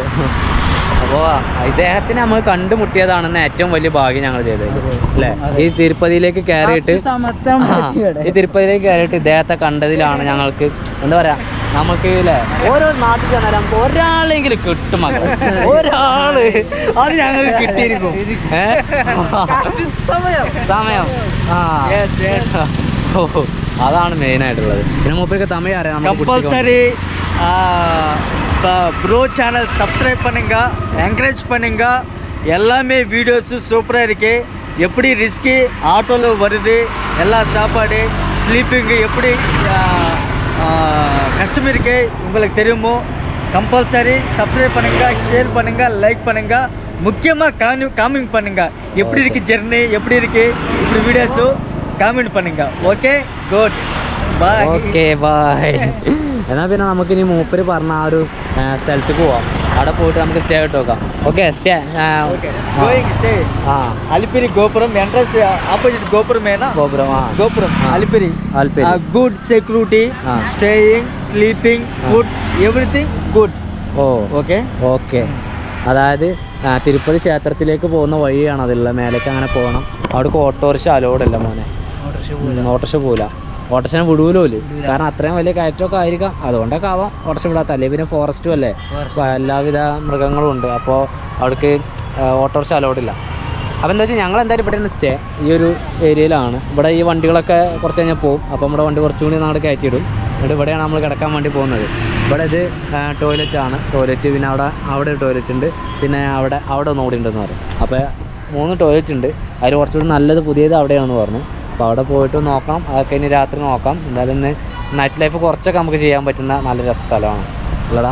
അപ്പോൾ ഇദ്ദേഹത്തിന് നമ്മൾ കണ്ടുമുട്ടിയതാണെന്ന് ഏറ്റവും വലിയ ഭാഗ്യം ഞങ്ങൾ ചെയ്തത് അല്ലേ. ഈ തിരുപ്പതിയിലേക്ക് കയറിയിട്ട് ഇദ്ദേഹത്തെ കണ്ടതിലാണ് ഞങ്ങൾക്ക് എന്താ പറയാ, നമുക്ക് അല്ലേ ഓരോ നാട്ടിൽ ചെന്നാൽ നമുക്ക് ഒരാളെങ്കിലും കിട്ടും. ഒരാള് അത് ഞങ്ങൾക്ക് കിട്ടിയിരിക്കും. സമയം അതാണ് മെയിനായിട്ടുള്ളത്. പിന്നെ മൂപ്പർക്ക് തമിഴ് അറിയാം. கம்பல்சரி ப்ரோ சேனல் சப்ஸ்கிரைப் பண்ணுங்க, என்கரேஜ் பண்ணுங்க. எல்லாமே வீடியோஸு சூப்பராக இருக்கு. எப்படி ரிஸ்கி ஆட்டோவில் வருது, எல்லா சாப்பாடு ஸ்லீப்பிங்கு எப்படி கஷ்டம் இருக்கு உங்களுக்கு தெரியுமோ. கம்பல்சரி சப்ஸ்கிரைப் பண்ணுங்க, ஷேர் பண்ணுங்க, லைக் பண்ணுங்க. முக்கியமாக காமெண்ட் பண்ணுங்க எப்படி இருக்கு ஜெர்னி, எப்படி இருக்கு இப்படி வீடியோஸு காமெண்ட் பண்ணுங்க. Okay good bye. Okay bye. എന്നാൽ പിന്നെ നമുക്കിനി മൂപ്പര് പറഞ്ഞ ആ ഒരു സ്ഥലത്തേക്ക് പോവാം. അവിടെ പോയിട്ട് നമുക്ക് സ്റ്റേ ഇട്ട് നോക്കാം. ഓക്കെ സ്റ്റേ అలిపిరి గోపురం ఎంట్రన్స్ ఆపోజిట్ గోపురమేనా? Gopuram Alipiri. Good security, staying, sleeping, food, everything good. Okay. അതായത് തിരുപ്പതി ക്ഷേത്രത്തിലേക്ക് പോകുന്ന വഴിയാണ് അതിലുള്ള. മേലേക്ക് അങ്ങനെ പോകണം. അവിടേക്ക് ഓട്ടോറിക്ഷ അലോഡല്ല മോനെ. ഓട്ടോറിക്ഷ പോകില്ല. ഓട്ടോറിക്ഷ വിടൂലോല്. കാരണം അത്രയും വലിയ കയറ്റമൊക്കെ ആയിരിക്കാം, അതുകൊണ്ടൊക്കെ ആവാം ഓട്ടോറിക്ഷ വിടാത്ത. അല്ലെങ്കിൽ പിന്നെ ഫോറസ്റ്റും അല്ലേ, എല്ലാവിധ മൃഗങ്ങളും ഉണ്ട്. അപ്പോൾ അവിടേക്ക് ഓട്ടോറിക്ഷ അലോഡില്ല. അപ്പോൾ എന്താ വെച്ചാൽ ഞങ്ങൾ എന്തായാലും ഇവിടെ നിന്ന് സ്റ്റേ ഈ ഒരു ഏരിയയിലാണ്. ഇവിടെ ഈ വണ്ടികളൊക്കെ കുറച്ച് കഴിഞ്ഞാൽ പോകും. അപ്പോൾ നമ്മുടെ വണ്ടി കുറച്ചുകൂടി നാട് കയറ്റിയിടും. എന്നിട്ട് ഇവിടെയാണ് നമ്മൾ കിടക്കാൻ വേണ്ടി പോകുന്നത്. ഇവിടെ ഇത് ടോയ്ലറ്റാണ്. ടോയ്ലറ്റ് പിന്നെ അവിടെ ടോയ്ലറ്റ് ഉണ്ട്. പിന്നെ അവിടെ ഒന്നുകൂടി ഉണ്ടെന്ന് പറയും. അപ്പോൾ 3 ടോയ്ലറ്റ് ഉണ്ട്. അതിൽ കുറച്ചുകൂടി നല്ലത് പുതിയത് അവിടെയാണെന്ന് പറഞ്ഞു. അപ്പോൾ അവിടെ പോയിട്ട് നോക്കാം. അതൊക്കെ ഇനി രാത്രി നോക്കാം. എന്തായാലും ഇന്ന് നൈറ്റ് ലൈഫ് കുറച്ചൊക്കെ നമുക്ക് ചെയ്യാൻ പറ്റുന്ന നല്ലൊരു സ്ഥലമാണ് അല്ലടാ.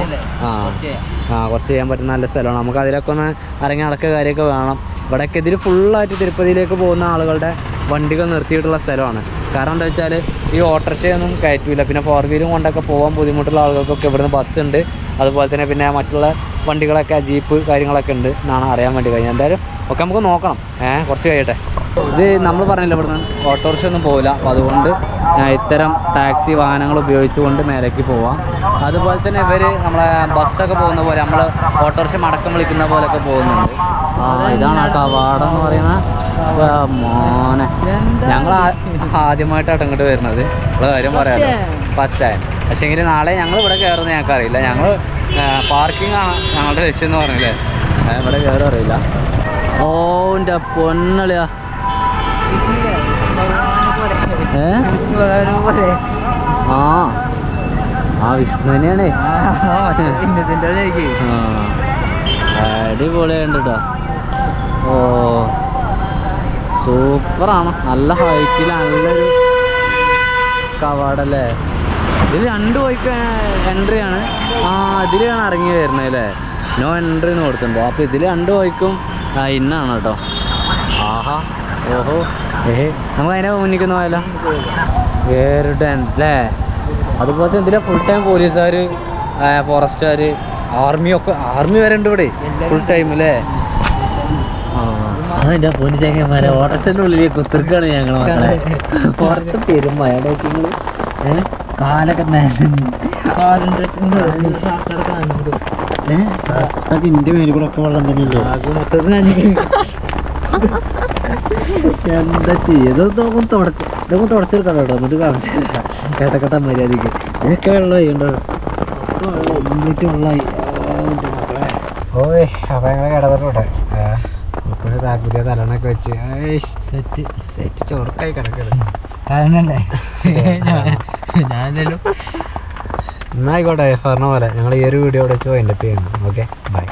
കുറച്ച് ചെയ്യാൻ പറ്റുന്ന നല്ല സ്ഥലമാണ്. നമുക്ക് അതിലൊക്കെ ഒന്ന് ഇറങ്ങി നടക്കുക കാര്യമൊക്കെ വേണം. ഇവിടെയൊക്കെ ഇതിൽ ഫുള്ളായിട്ട് തിരുപ്പതിയിലേക്ക് പോകുന്ന ആളുകളുടെ വണ്ടികൾ നിർത്തിയിട്ടുള്ള സ്ഥലമാണ്. കാരണം എന്താ വെച്ചാൽ ഈ ഓട്ടോറിക്ഷയൊന്നും കയറ്റില്ല. പിന്നെ 4 വീലും കൊണ്ടൊക്കെ പോകാൻ ബുദ്ധിമുട്ടുള്ള ആളുകൾക്കൊക്കെ ഇവിടുന്ന് ബസ്സുണ്ട്. അതുപോലെ തന്നെ പിന്നെ മറ്റുള്ള വണ്ടികളൊക്കെ ജീപ്പ് കാര്യങ്ങളൊക്കെ ഉണ്ട് എന്നാണ് അറിയാൻ വേണ്ടി കഴിഞ്ഞാൽ. എന്തായാലും ഒക്കെ നമുക്ക് നോക്കണം. കുറച്ച് കഴിയട്ടെ. ഇത് നമ്മൾ പറഞ്ഞില്ല ഇവിടുന്ന് ഓട്ടോറിക്ഷ ഒന്നും പോകില്ല. അപ്പോൾ അതുകൊണ്ട് ഇത്തരം ടാക്സി വാഹനങ്ങൾ ഉപയോഗിച്ചുകൊണ്ട് മേലേക്ക് പോവാം. അതുപോലെ തന്നെ ഇവർ നമ്മളെ ബസ്സൊക്കെ പോകുന്ന പോലെ നമ്മൾ ഓട്ടോറിക്ഷ മടക്കം വിളിക്കുന്ന പോലെയൊക്കെ പോകുന്നുണ്ട്. ഇതാണ് ആ കവാടം എന്ന് പറയുന്ന മോനെ. ഞങ്ങൾ ആദ്യമായിട്ടാണ് ഇങ്ങോട്ട് വരുന്നത്. ഉള്ള കാര്യം പറയാമല്ലോ, ഫസ്റ്റ് ടൈം. പക്ഷേ എങ്കിൽ നാളെ ഞങ്ങൾ ഇവിടെ കയറുന്നത് ഞങ്ങൾക്ക് അറിയില്ല. ഞങ്ങൾ പാർക്കിംഗ് ആണ് ഞങ്ങളുടെ ലക്ഷ്യം എന്ന് പറഞ്ഞില്ലേ. ഇവിടെ കയറും അറിയില്ല. എൻ്റെ പൊന്നളിയാ. വിഷ്ണു തന്നെയാണ്. അടിപൊളിയുണ്ട് കേട്ടോ. സൂപ്പറാണ്. നല്ല ഹൈറ്റിൽ നല്ലൊരു കവാടല്ലേ. ഇതിൽ 2 വഴിക്ക് എൻട്രിയാണ്. ഇതിലാണ് ഇറങ്ങി വരുന്നത് അല്ലേ. നോ എൻട്രി എന്ന് കൊടുത്തിട്ടുണ്ടോ? അപ്പോൾ ഇതിൽ 2 ബൈക്കും ഇന്നാണ് കേട്ടോ. ആഹാ ഓഹോ നമുക്ക് അതിനെ മുന്നിക്കുന്ന പോയാലോ വേറിട്ടൻ അല്ലേ. അതുപോലെ ഇതിലെ ഫുൾ ടൈം പോലീസുകാർ, ഫോറസ്റ്റുകാർ, ആർമി വരെ ഉണ്ട് ഇവിടെ ഫുൾ ടൈം അല്ലേ. അതിൻ്റെ പൊന്നു ചങ്ങന്മാരെ ഓട്ടോസിൻ്റെ ഉള്ളിൽ കുത്തിർക്കാണ് ഞങ്ങൾ മക്കളെ. പുറത്ത് പെരുമഴയൊക്കെ കാലൊക്കെ ഇന്റെ മേലിൽ കൂടെ ഒക്കെ വെള്ളം തന്നെയല്ലോ മൊത്തത്തിൽ. എന്താ ചെയ്തൊക്കെ തുടച്ചെടുക്കണം കേട്ടോ. എന്നിട്ട് കാണിച്ചു കേട്ടക്കെട്ട മര്യാദക്ക് ഇതിനൊക്കെ വെള്ളമായി ഉണ്ടോ എന്നിട്ട് വെള്ളമായി മക്കളെ. ഓയ് അപ്പം ഞങ്ങൾ കിടന്നിട്ടെ പുതിയ തലണൊക്കെ വെച്ച് സെറ്റ് ചോർക്കായി കിടക്കുന്നത് കാരണല്ലേ ഞാനെന്തായാലും എന്നായിക്കോട്ടെ പറഞ്ഞ പോലെ ഞങ്ങൾ ഈ ഒരു വീഡിയോ ഇവിടെ വെച്ച് അതിൻ്റെ പേര്. Okay bye.